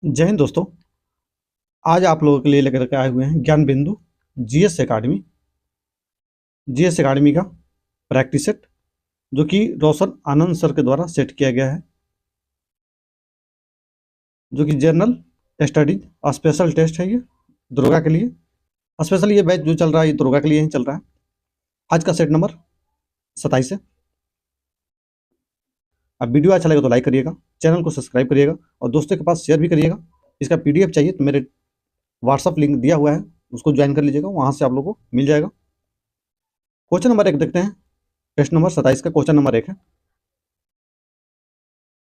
जय हिंद दोस्तों। आज आप लोगों के लिए लेकर के आए हुए हैं ज्ञान बिंदु जीएस एकेडमी। जीएस एकेडमी का प्रैक्टिस सेट जो कि रोशन आनंद सर के द्वारा सेट किया गया है, जो कि जनरल स्टडीज स्पेशल टेस्ट है। ये दरोगा के लिए स्पेशल ये बैच जो चल रहा है, ये दरोगा के लिए ही चल रहा है। आज का सेट नंबर 27 है। अब वीडियो अच्छा लगे तो लाइक करिएगा, चैनल को सब्सक्राइब करिएगा और दोस्तों के पास शेयर भी करिएगा। इसका पीडीएफ चाहिए तो मेरे व्हाट्सअप लिंक दिया हुआ है, उसको ज्वाइन कर लीजिएगा, वहाँ से आप लोग को मिल जाएगा। क्वेश्चन नंबर 1 देखते हैं। टेस्ट नंबर 27 का क्वेश्चन नंबर 1 है।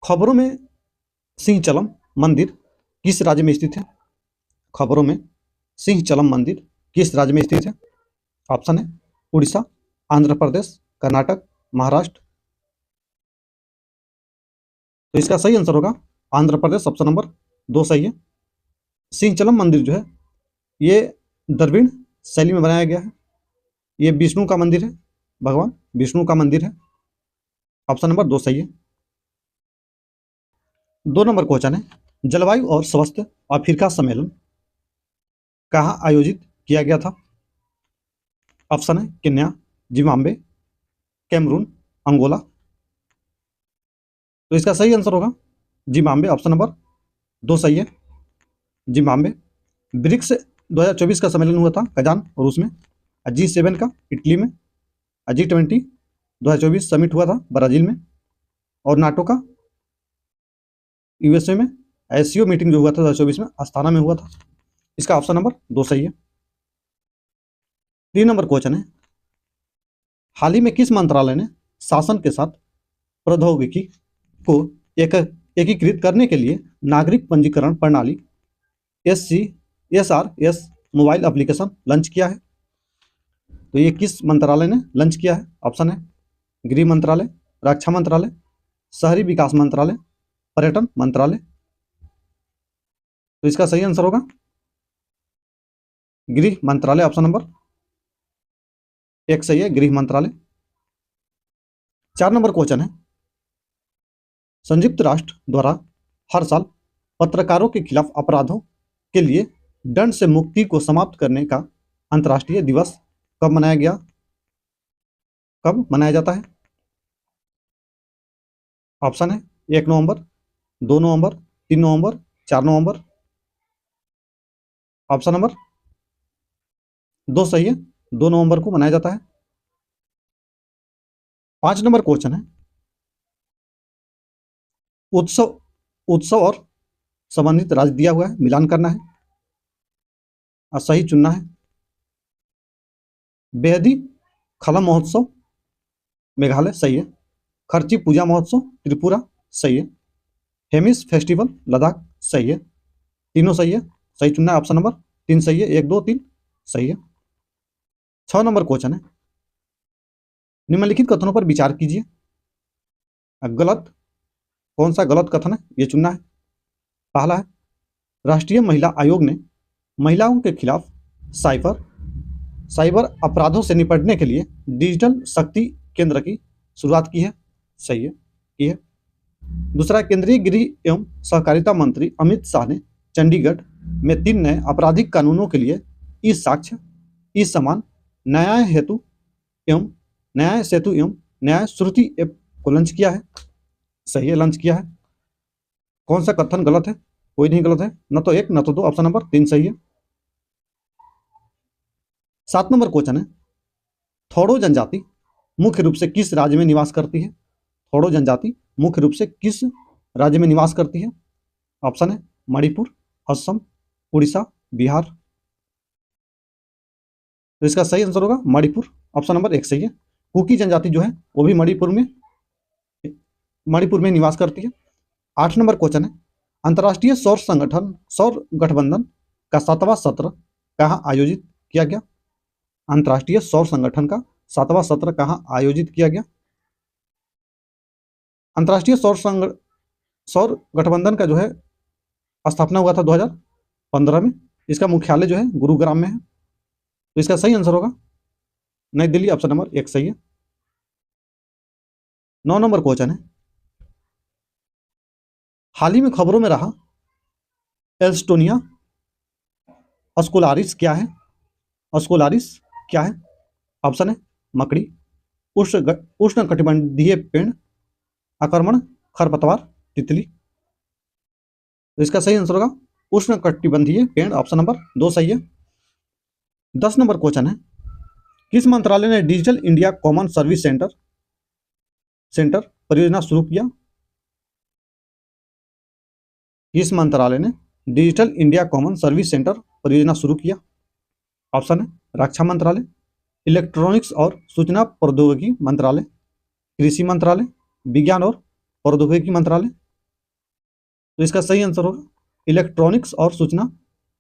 खबरों में सिंहचलम मंदिर किस राज्य में स्थित है? खबरों में सिंहचलम मंदिर किस राज्य में स्थित है? ऑप्शन है उड़ीसा, आंध्र प्रदेश, कर्नाटक, महाराष्ट्र। तो इसका सही आंसर होगा आंध्र प्रदेश। ऑप्शन नंबर 2 सही है। सिंहचलम मंदिर जो है ये द्रविड़ शैली में बनाया गया है। ये विष्णु का मंदिर है, भगवान विष्णु का मंदिर है। ऑप्शन नंबर 2 सही है। 2 नंबर क्वेश्चन है, जलवायु और स्वास्थ्य अफ्रीका सम्मेलन कहाँ आयोजित किया गया था? ऑप्शन है केन्या, जिम्बाब्वे, कैमरून, अंगोला। तो इसका सही आंसर होगा जिम्बाब्वे। ऑप्शन नंबर 2 सही है। जिम्बाब्वे। ब्रिक्स 2024 का सम्मेलन हुआ था कजान रूस में। G7 का इटली में। G20 2024 समिट हुआ था ब्राजील में। और नाटो का यूएसए में। एससीओ मीटिंग जो हुआ था 2024 में अस्थाना में हुआ था। इसका ऑप्शन नंबर 2 सही है। 3 नंबर क्वेश्चन है, हाल ही में किस मंत्रालय ने शासन के साथ प्रौद्योगिकी को एकीकृत करने के लिए नागरिक पंजीकरण प्रणाली SCSRS मोबाइल एप्लीकेशन लॉन्च किया है? तो ये किस मंत्रालय ने लॉन्च किया है? ऑप्शन है गृह मंत्रालय, रक्षा मंत्रालय, शहरी विकास मंत्रालय, पर्यटन मंत्रालय। तो इसका सही आंसर होगा गृह मंत्रालय। ऑप्शन नंबर 1 सही है, गृह मंत्रालय। 4 नंबर क्वेश्चन है, संयुक्त राष्ट्र द्वारा हर साल पत्रकारों के खिलाफ अपराधों के लिए दंड से मुक्ति को समाप्त करने का अंतर्राष्ट्रीय दिवस कब मनाया गया? कब मनाया जाता है? ऑप्शन है 1 नवंबर, 2 नवंबर, 3 नवंबर, 4 नवंबर। ऑप्शन नंबर 2 सही है, 2 नवंबर को मनाया जाता है। 5 नंबर क्वेश्चन है, उत्सव उत्सव और संबंधित राज्य दिया हुआ है, मिलान करना है और सही चुनना है। बेहदी खलम महोत्सव मेघालय सही है। खर्ची पूजा महोत्सव त्रिपुरा सही है। हेमिस फेस्टिवल लद्दाख सही है। तीनों सही है, सही चुनना है। ऑप्शन नंबर 3 सही है, 1 2 3 सही है। 6 नंबर क्वेश्चन है, निम्नलिखित कथनों पर विचार कीजिए। गलत, कौन सा गलत कथन है ये चुनना है। पहला है, राष्ट्रीय महिला आयोग ने महिलाओं के खिलाफ साइबर साइबर अपराधों से निपटने के लिए डिजिटल शक्ति केंद्र की शुरुआत की है। सही है, की है। दूसरा, केंद्रीय गृह एवं सहकारिता मंत्री अमित शाह ने चंडीगढ़ में 3 नए आपराधिक कानूनों के लिए ई साक्ष्य, ई समान, न्याय हेतु एवं न्याय सेतु एवं न्याय श्रुति ऐप को लॉन्च किया है। सही है, लॉन्च किया है। कौन सा कथन गलत है? कोई नहीं गलत है, न तो 1 न तो 2। ऑप्शन नंबर 3 सही है। 7 नंबर क्वेश्चन है, थोडो जनजाति मुख्य रूप से किस राज्य में निवास करती है? थोडो जनजाति मुख्य रूप से किस राज्य में निवास करती है? ऑप्शन है मणिपुर, असम, उड़ीसा, बिहार। तो इसका सही आंसर होगा मणिपुर। ऑप्शन नंबर 1 सही है। कुकी जनजाति जो है वो भी मणिपुर में निवास करती है। 8 नंबर क्वेश्चन है, अंतर्राष्ट्रीय सौर गठबंधन का 7वां सत्र कहाँ आयोजित किया गया? अंतर्राष्ट्रीय सौर संगठन का 7वां सत्र कहाँ आयोजित किया गया? अंतर्राष्ट्रीय सौर गठबंधन का जो है स्थापना हुआ था 2015 में। इसका मुख्यालय जो है गुरुग्राम में है। तो इसका सही आंसर होगा नई दिल्ली। ऑप्शन नंबर 1 सही है। 9 नंबर क्वेश्चन है, हाल ही में खबरों में रहा एल्स्टोनिया अस्कुलारिस क्या है? अस्कुलारिस क्या है? ऑप्शन है मकड़ी, उष्ण कटिबंधीय पेड़, आक्रमण खरपतवार, तितली। तो इसका सही आंसर होगा उष्ण कटिबंधीय पेड़, ऑप्शन नंबर 2 सही है। 10 नंबर क्वेश्चन है, किस मंत्रालय ने digital India common service centre परियोजना शुरू किया? किस मंत्रालय ने digital India common service centre परियोजना शुरू किया? ऑप्शन है रक्षा मंत्रालय, इलेक्ट्रॉनिक्स और सूचना प्रौद्योगिकी मंत्रालय, कृषि मंत्रालय, विज्ञान और प्रौद्योगिकी मंत्रालय। तो इसका सही आंसर होगा इलेक्ट्रॉनिक्स और सूचना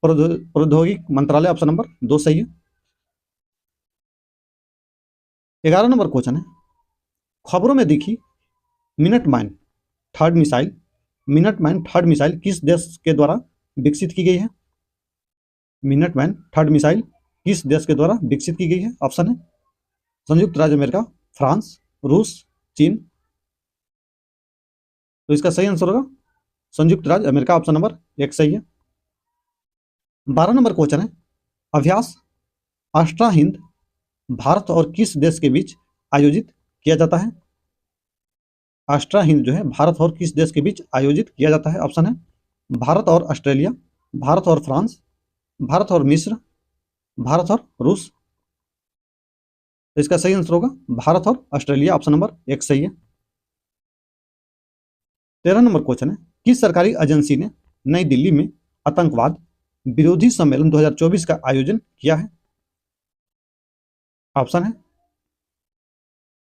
प्रौद्योगिकी मंत्रालय, ऑप्शन नंबर 2 सही है। 11 नंबर क्वेश्चन है, खबरों में दिखी मिनटमैन थर्ड मिसाइल किस देश के द्वारा विकसित की गई है? मिनटमैन थर्ड मिसाइल किस देश के द्वारा विकसित की गई है? ऑप्शन है संयुक्त राज्य अमेरिका, फ्रांस, रूस, चीन। तो इसका सही आंसर होगा संयुक्त राज्य अमेरिका, ऑप्शन नंबर 1 सही है। 12 नंबर क्वेश्चन है, अभ्यास अष्टा हिंद भारत और किस देश के बीच आयोजित किया जाता है? अष्टा हिंद जो है भारत और किस देश के बीच आयोजित किया जाता है? ऑप्शन है भारत और ऑस्ट्रेलिया, भारत और फ्रांस, भारत और मिस्र, भारत और रूस। तो इसका सही आंसर होगा भारत और ऑस्ट्रेलिया, ऑप्शन नंबर 1 सही है। 13 नंबर क्वेश्चन है, किस सरकारी एजेंसी ने नई दिल्ली में आतंकवाद विरोधी सम्मेलन 2024 का आयोजन किया है? ऑप्शन है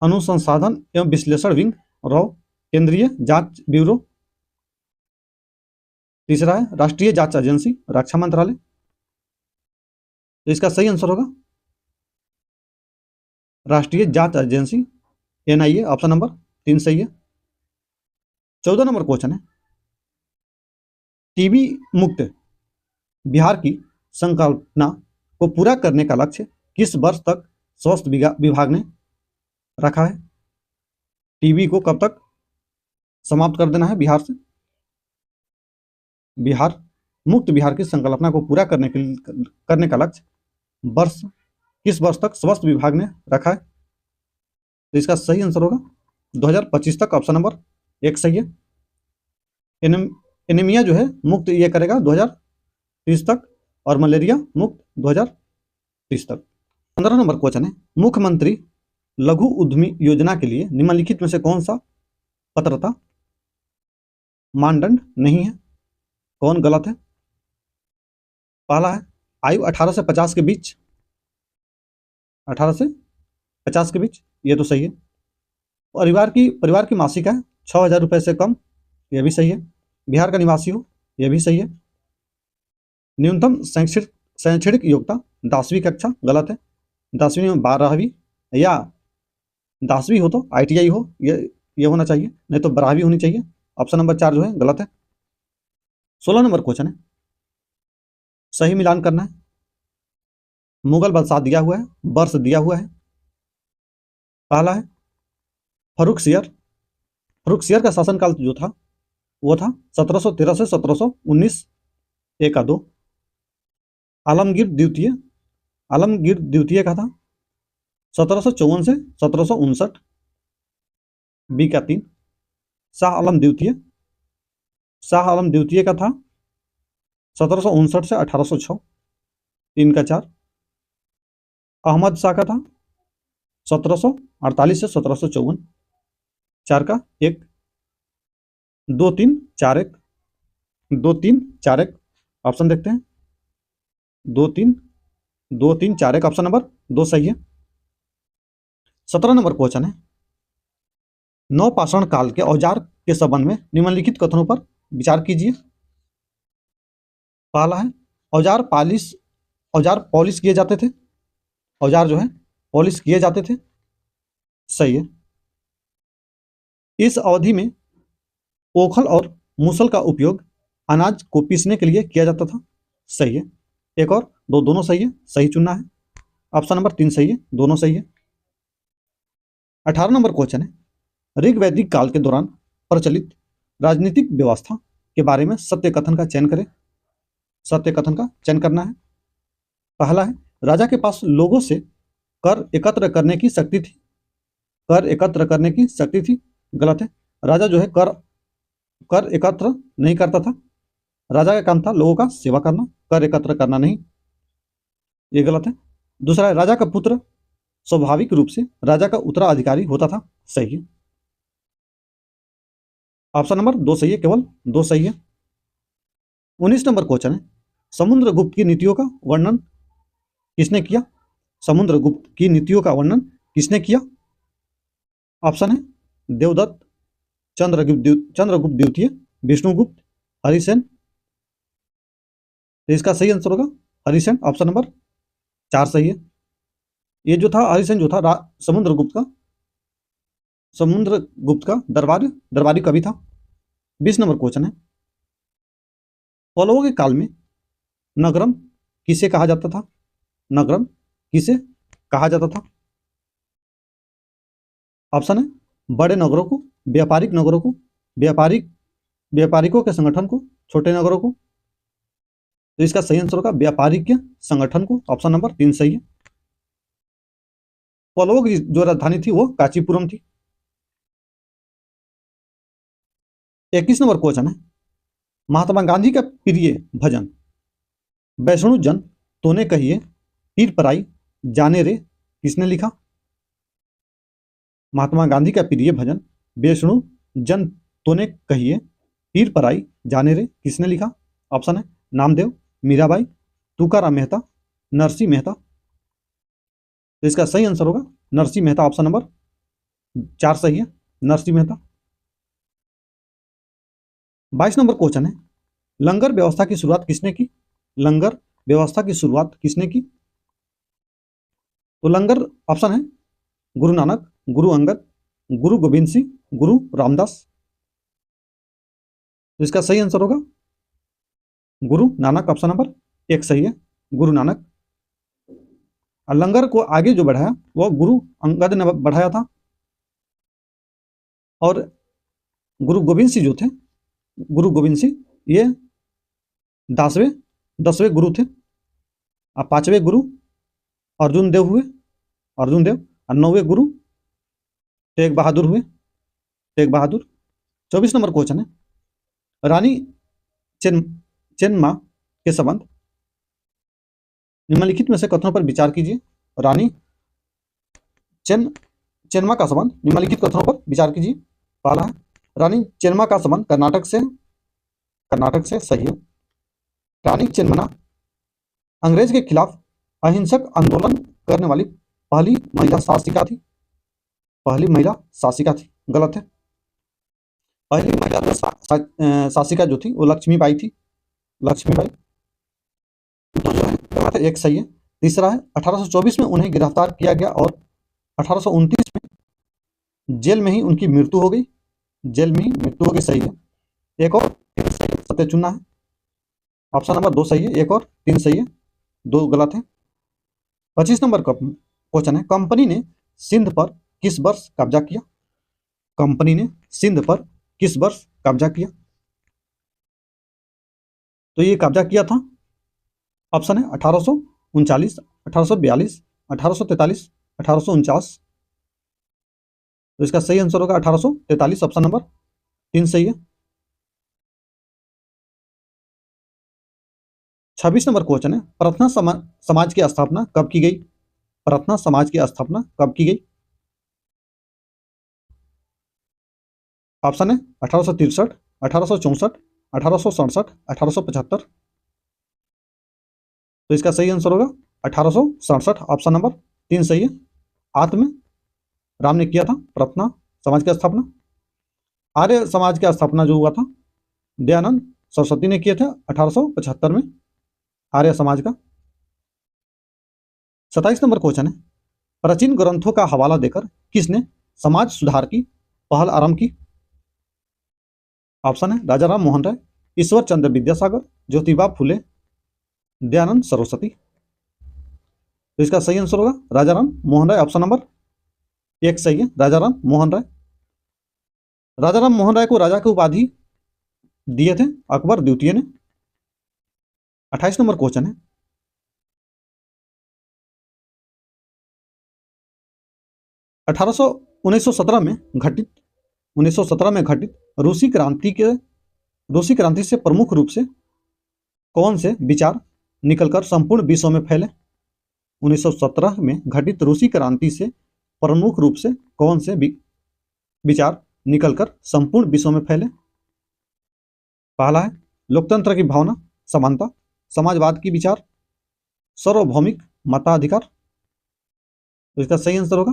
अनुसंधान एवं विश्लेषण विंग, रॉ, केंद्रीय जांच ब्यूरो। तीसरा है राष्ट्रीय जांच एजेंसी, रक्षा मंत्रालय। तो इसका सही आंसर होगा राष्ट्रीय जांच एजेंसी, NIA, ऑप्शन नंबर 3 सही है। 14 नंबर क्वेश्चन है, टीबी मुक्त बिहार की संकल्पना को पूरा करने का लक्ष्य किस वर्ष तक स्वास्थ्य विभाग ने रखा है? टीबी को कब तक समाप्त कर देना है बिहार से? बिहार मुक्त बिहार की संकल्पना को पूरा करने का लक्ष्य किस वर्ष तक स्वास्थ्य विभाग ने रखा है? तो इसका सही आंसर होगा 2025 तक, ऑप्शन नंबर 1 सही है। एनीमिया जो है मुक्त ये करेगा 2030 तक और मलेरिया मुक्त 2030 तक। 15 नंबर क्वेश्चन है, मुख्यमंत्री लघु उद्यमी योजना के लिए निम्नलिखित में से कौन सा पात्रता मानदंड नहीं है? कौन गलत है? पहला है आयु 18 से 50 के बीच, 18 से 50 के बीच, ये तो सही है। परिवार की मासिक है 6,000 रुपए से कम, यह भी सही है। बिहार का निवासी हो, यह भी सही है। न्यूनतम शैक्षणिक योग्यता 10वीं कक्षा, गलत है। 10वीं में 12वीं या 10वीं हो तो ITI हो, ये होना चाहिए, नहीं तो 12वीं होनी चाहिए। ऑप्शन नंबर 4 जो है गलत है। 16 नंबर क्वेश्चन है, सही मिलान करना है। मुगल बादशाह दिया हुआ है, वर्ष दिया हुआ है। पहला है फर्रुख सियर का शासनकाल जो था वो था 1713 से 1719, 1 का 2। आलमगीर द्वितीय का था 1754 से 1759, B का 3। शाह आलम द्वितीय का था 1759 से 1806, 3 का 4। अहमद शाह का था 1748 से 1754, 4 का 1। 2 3 4 1, 2 3 4 1, ऑप्शन देखते हैं। 2 3 4 1, ऑप्शन नंबर 2 सही है। 17 नंबर क्वेश्चन है, नवपाषाण काल के औजार के संबंध में निम्नलिखित कथनों पर विचार कीजिए। पहला है औजार पॉलिश किए जाते थे, औजार जो है पॉलिश किए जाते थे, सही है। इस अवधि में ओखल और मूसल का उपयोग अनाज को पीसने के लिए किया जाता था, सही है। एक और दो, दोनों सही है, सही चुनना है। ऑप्शन नंबर 3 सही है, दोनों सही है। 18 नंबर क्वेश्चन है, ऋग्वैदिक काल के दौरान प्रचलित राजनीतिक व्यवस्था के बारे में सत्य कथन का चयन करें। सत्य कथन का चयन करना है। पहला है, राजा के पास लोगों से कर एकत्र करने की शक्ति थी। कर एकत्र करने की शक्ति थी, गलत है। राजा जो है कर एकत्र नहीं करता था। राजा का काम था लोगों का सेवा करना, कर एकत्र करना नहीं, ये गलत है। दूसरा है, राजा का पुत्र स्वाभाविक रूप से राजा का उत्तराधिकारी होता था, सही है। ऑप्शन नंबर 2 सही है, केवल 2 सही है। 19 नंबर क्वेश्चन है, समुद्रगुप्त की नीतियों का वर्णन किसने किया? समुद्रगुप्त की नीतियों का वर्णन किसने किया? ऑप्शन है, देवदत्त, चंद्रगुप्त द्वितीय, विष्णुगुप्त, हरिसेन। तो इसका सही आंसर होगा हरिसेन, ऑप्शन नंबर 4 सही है। ये जो था हरिसेन जो था समुद्रगुप्त का दरबारी कवि था। 20 नंबर क्वेश्चन है, पल्लवों के काल में नगरम किसे कहा जाता था? नगरम किसे कहा जाता था? ऑप्शन है, बड़े नगरों को, व्यापारिक नगरों को, व्यापारिकों के संगठन को, छोटे नगरों को। तो इसका सही आंसर होगा व्यापारिक संगठन को, ऑप्शन नंबर 3 सही है। पल्लवों की जो राजधानी थी वो कांचीपुरम थी। 21 नंबर क्वेश्चन है, महात्मा गांधी का प्रिय भजन वैष्णु जन तूने कहिए पीर पराई जाने रे किसने लिखा? महात्मा गांधी का प्रिय भजन वैष्णु जन तूने कहिए पीर पराई जाने रे किसने लिखा? ऑप्शन है, नामदेव, मीराबाई, तुकाराम मेहता, नरसिंह मेहता। तो इसका सही आंसर होगा नरसिंह मेहता, ऑप्शन नंबर 4 सही है, नरसिंह मेहता। 22 नंबर क्वेश्चन है, लंगर व्यवस्था की शुरुआत किसने की? लंगर व्यवस्था की शुरुआत किसने की? तो लंगर ऑप्शन है, गुरु नानक, गुरु अंगद, गुरु गोविंद सिंह, गुरु रामदास। तो इसका सही आंसर होगा गुरु नानक, ऑप्शन नंबर 1 सही है, गुरु नानक। और लंगर को आगे जो बढ़ाया वो गुरु अंगद ने बढ़ाया था। और गुरु गोविंद सिंह जो थे, गुरु गोविंद सिंह ये 10वें गुरु थे। और 5वें गुरु अर्जुन देव हुए, अर्जुन देव। और 9वें गुरु तेग बहादुर हुए, तेग बहादुर। 24 नंबर क्वेश्चन है, रानी चेन्मा के संबंध निम्नलिखित में से कथनों पर विचार कीजिए। रानी चेन्मा का संबंध निम्नलिखित कथनों पर विचार कीजिए। पहला है, रानी चेन्मा का संबंध कर्नाटक से सही है। रानी चेन्मना अंग्रेज के खिलाफ अहिंसक आंदोलन करने वाली पहली महिला शासिका थी, गलत है। पहली महिला शासिका जो थी वो लक्ष्मीबाई थी, लक्ष्मीबाई। तो जो है गलत है, 1 सही है। तीसरा है, 1824 में उन्हें गिरफ्तार किया गया और 1829 में जेल में ही उनकी मृत्यु हो गई, सही है। एक और 3 सही है, सत्य चुनना है। ऑप्शन नंबर 2 सही है, 1 और 3 सही है, 2 गलत है। 25 नंबर क्वेश्चन है, कंपनी ने सिंध पर किस वर्ष कब्जा किया? कंपनी ने सिंध पर किस वर्ष कब्जा किया? तो ये कब्जा किया था, ऑप्शन है 1839, 1842, 1843, 1849। तो इसका सही आंसर होगा 1843, ऑप्शन नंबर 3 सही है। 26 नंबर क्वेश्चन है, प्रार्थना समाज की स्थापना कब की गई? प्रार्थना समाज की स्थापना कब की गई? ऑप्शन है 1863, 1864, 1867, 1875। तो इसका सही आंसर होगा 1867, ऑप्शन नंबर 3 सही है। आत्म राम ने किया था प्रार्थना समाज की स्थापना। आर्य समाज की स्थापना जो हुआ था दयानंद सरस्वती ने किया था 1875 में, आर्य समाज का। 27 नंबर क्वेश्चन है, प्राचीन ग्रंथों का हवाला देकर किसने समाज सुधार की पहल आरंभ की? ऑप्शन है, राजा राम मोहन राय, ईश्वर चंद्र विद्यासागर, ज्योतिबा फुले, दयानंद सरस्वती। तो इसका सही आंसर होगा राजा राम मोहन राय, ऑप्शन नंबर 1 सही है, राजा राम मोहन राय। राजा राम मोहन राय को राजा की उपाधि दिए थे अकबर द्वितीय ने। 28 नंबर क्वेश्चन है, 1917 में घटित 1917 में घटित रूसी क्रांति से प्रमुख रूप से कौन से विचार निकलकर संपूर्ण विश्व में फैले? 1917 में घटित रूसी क्रांति से प्रमुख रूप से कौन से विचार निकलकर संपूर्ण विश्व में फैले? पहला है लोकतंत्र की भावना, समानता, समाजवाद की विचार, सार्वभौमिक मताधिकार। तो इसका सही आंसर होगा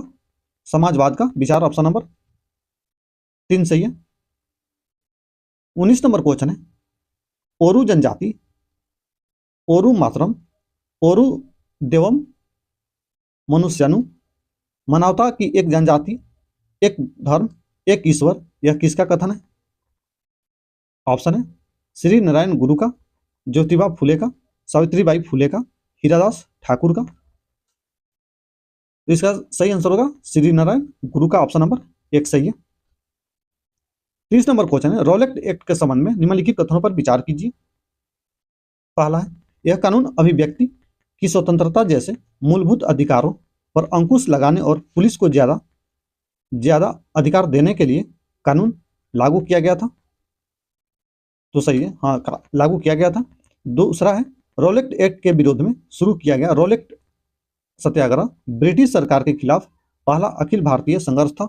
समाजवाद का विचार, ऑप्शन नंबर 3 सही है। 19 नंबर क्वेश्चन है, ओरू जनजाति, ओरू मातरम, ओरू देवम मनुष्यानु, मानवता की एक जनजाति, एक धर्म, एक ईश्वर, यह किसका कथन है? ऑप्शन है श्री नारायण गुरु का, ज्योतिबा फुले का, सावित्रीबाई फुले का, हीरादास ठाकुर का। तो इसका सही आंसर होगा श्री नारायण गुरु का, ऑप्शन नंबर 1 सही है। 30 नंबर क्वेश्चन है, रॉलेट एक्ट के संबंध में निम्नलिखित कथनों पर विचार कीजिए। पहला है यह कानून अभिव्यक्ति की स्वतंत्रता जैसे मूलभूत अधिकारों पर अंकुश लगाने और पुलिस को ज्यादा अधिकार देने के लिए कानून लागू किया गया था। तो सही है, हाँ लागू किया गया था। दूसरा है रॉलेट एक्ट के विरोध में शुरू किया गया रॉलेट सत्याग्रह ब्रिटिश सरकार के खिलाफ पहला अखिल भारतीय संघर्ष था।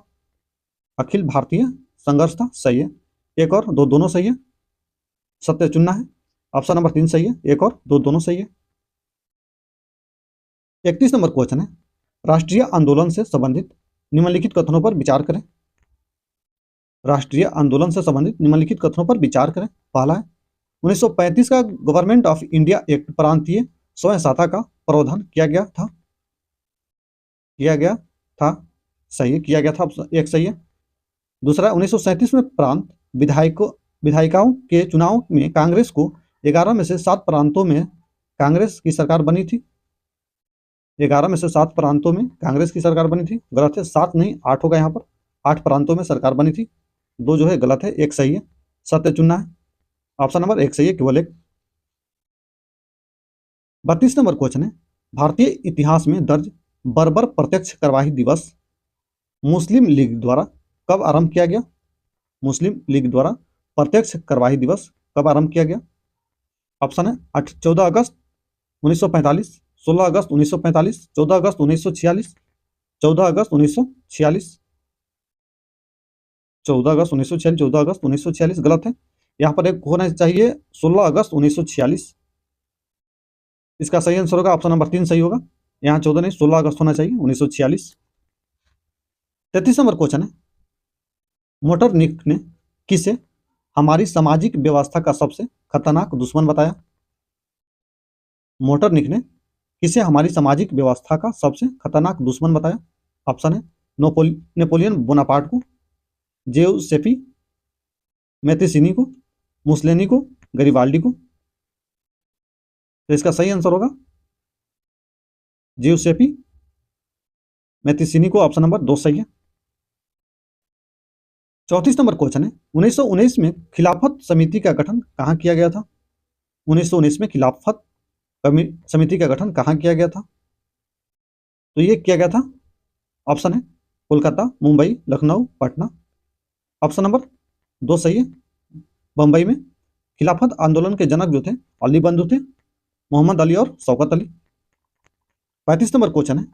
अखिल भारतीय संघर्ष था, सही है। एक और दो दोनों सही है, सत्य चुनना है, ऑप्शन नंबर 3 सही है। एक और दो दोनों सही है। 31 नंबर क्वेश्चन है, राष्ट्रीय आंदोलन से संबंधित निम्नलिखित कथनों पर विचार करें। राष्ट्रीय आंदोलन से संबंधित निम्नलिखित कथनों पर विचार करें। पहला है 1935 का गवर्नमेंट ऑफ इंडिया एक्ट प्रांतीय स्वयं शासन का प्रावधान किया गया था। सही है, किया गया था, एक सही है। दूसरा 1937 में प्रांत विधायिकाओं के चुनाव में कांग्रेस को 11 में से 7 प्रांतों में कांग्रेस की सरकार बनी थी। 11 में से 7 प्रांतों में कांग्रेस की सरकार बनी थी। गलत है, 7 नहीं 8 होगा, यहाँ पर 8 प्रांतों में सरकार बनी थी। 2 जो है गलत है, 1 सही है, सत्य चुनना है, ऑप्शन नंबर 1 सही है, केवल 1। 32 नंबर क्वेश्चन है, भारतीय इतिहास में दर्ज बर्बर प्रत्यक्ष कार्यवाही दिवस मुस्लिम लीग द्वारा कब आरंभ किया गया? मुस्लिम लीग द्वारा प्रत्यक्ष कार्यवाही दिवस कब आरंभ किया गया? ऑप्शन है 14 अगस्त 1945, 16 अगस्त 1945, 14 अगस्त 1946, 14 अगस्त 1946, 14 अगस्त 1946, 14 अगस्त 1946 गलत है, यहाँ पर एक होना चाहिए 16 अगस्त 1946। इसका सही आंसर होगा ऑप्शन नंबर 3 सही होगा, यहाँ 14 नहीं 16 अगस्त होना चाहिए 1946। 33 नंबर क्वेश्चन है, मोटरनिक ने किसे हमारी सामाजिक व्यवस्था का सबसे खतरनाक दुश्मन बताया? मोटरनिक ने किसे हमारी सामाजिक व्यवस्था का सबसे खतरनाक दुश्मन बताया? ऑप्शन है नेपोलियन बोनापार्ट को, जेउसेपी मैत्तिसिनी को, मुसोलिनी को, गरिबाल्डी को। तो इसका सही आंसर होगा जेउसेपी मैत्तिसिनी को, ऑप्शन नंबर 2 सही है। 34 नंबर क्वेश्चन है, 1919 में खिलाफत समिति का गठन कहाँ किया गया था? 1919 में खिलाफत समिति का गठन कहाँ किया गया था? तो ये किया गया था, ऑप्शन है कोलकाता, मुंबई, लखनऊ, पटना। ऑप्शन नंबर 2 सही है, बंबई में। खिलाफत आंदोलन के जनक जो थे अली बंधु थे, मोहम्मद अली और शौकत अली। 35 नंबर क्वेश्चन है,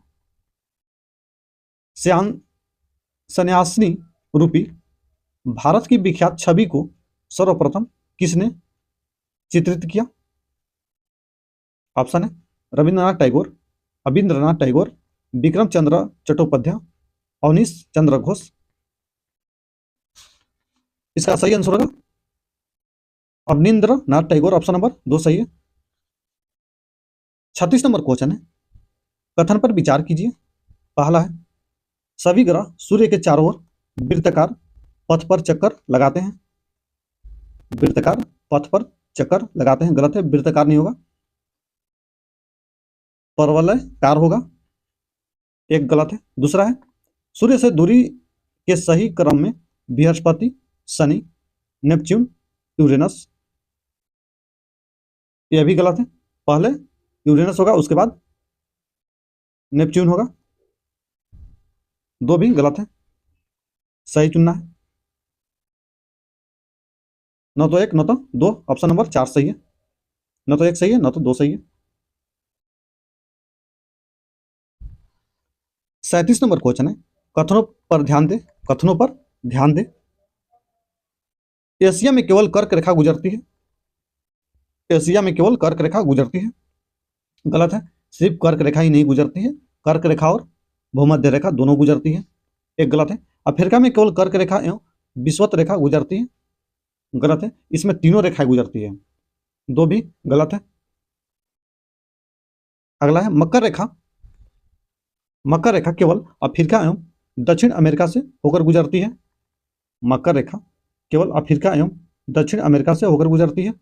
सन्यासिनी रूपी भारत की विख्यात छवि को सर्वप्रथम किसने चित्रित किया? ऑप्शन है रविंद्रनाथ टैगोर, अविंद्रनाथ टैगोर, विक्रम चंद्र चट्टोपाध्याय, अवनीश चंद्र घोष। इसका सही आंसर होगा अवनींद्रनाथ टैगोर, ऑप्शन नंबर 2 सही है। 36 नंबर क्वेश्चन है, कथन पर विचार कीजिए। पहला है सभी ग्रह सूर्य के चारों ओर वृत्ताकार पथ पर चक्कर लगाते हैं। वृत्ताकार पथ पर चक्कर लगाते हैं, गलत है, वृत्ताकार नहीं होगा, परवलयकार होगा, एक गलत है। दूसरा है सूर्य से दूरी के सही क्रम में बृहस्पति, शनि, नेपच्यून, यूरेनस, यह भी गलत है। पहले यूरेनस होगा, उसके बाद नेपच्यून होगा। दो भी गलत है, सही चुनना है। न तो एक न तो दो, ऑप्शन नंबर 4 सही है। न तो एक सही है न तो दो सही है। 37 नंबर क्वेश्चन है, कथनों पर ध्यान दे। कथनों पर ध्यान दे। एशिया में केवल कर्क रेखा गुजरती है। एशिया में केवल कर्क रेखा गुजरती है। गलत है, सिर्फ कर्क रेखा ही नहीं गुजरती है, कर्क रेखा और भूमध्य रेखा दोनों गुजरती है। एक गलत है, अफ्रीका में केवल कर्क रेखा एवं विषुवत रेखा गुजरती है। गलत है, इसमें तीनों रेखाएं गुजरती है। दो भी गलत है। अगला है मकर रेखा। मकर रेखा केवल अफ्रीका एवं दक्षिण अमेरिका से होकर गुजरती है। मकर रेखा केवल अफ्रीका एवं दक्षिण अमेरिका से होकर गुजरती है।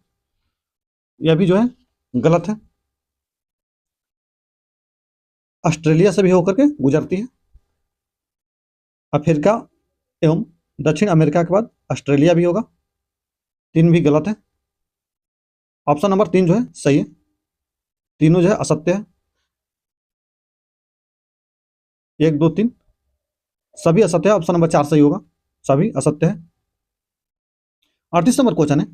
यह भी जो है गलत है, ऑस्ट्रेलिया से भी होकर के गुजरती है। अफ्रीका एवं दक्षिण अमेरिका के बाद ऑस्ट्रेलिया भी होगा। तीन भी गलत है। ऑप्शन नंबर 3 जो है सही है। तीनों जो है असत्य है। 1 2 3 सभी असत्य है। ऑप्शन नंबर 4 सही होगा, सभी असत्य है। 38 नंबर क्वेश्चन है,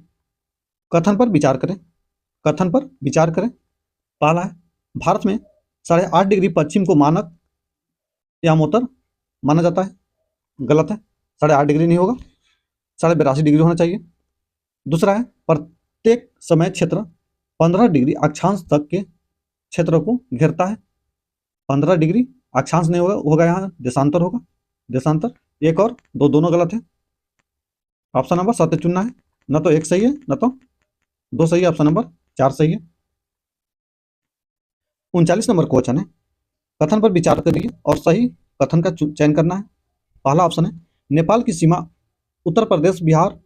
कथन पर विचार करें। कथन पर विचार करें। पहला है, भारत में 8.5 डिग्री पश्चिम को मानक यामोत्तर माना जाता है। गलत है, 8.5 डिग्री नहीं होगा, 82.5 डिग्री होना चाहिए। दूसरा है, प्रत्येक समय क्षेत्र 15 डिग्री अक्षांश तक के क्षेत्र को घेरता है। 15 डिग्री अक्षांश नहीं होगा, होगा यहाँ देशांतर होगा, देशांतर। एक और दो दोनों गलत है। ऑप्शन नंबर 7 चुनना है। न तो एक सही है न तो दो सही है, ऑप्शन नंबर 4 सही है। 39 नंबर क्वेश्चन है, कथन पर विचार करिए और सही कथन का चयन करना है। पहला ऑप्शन है, नेपाल की सीमा उत्तर प्रदेश, बिहार,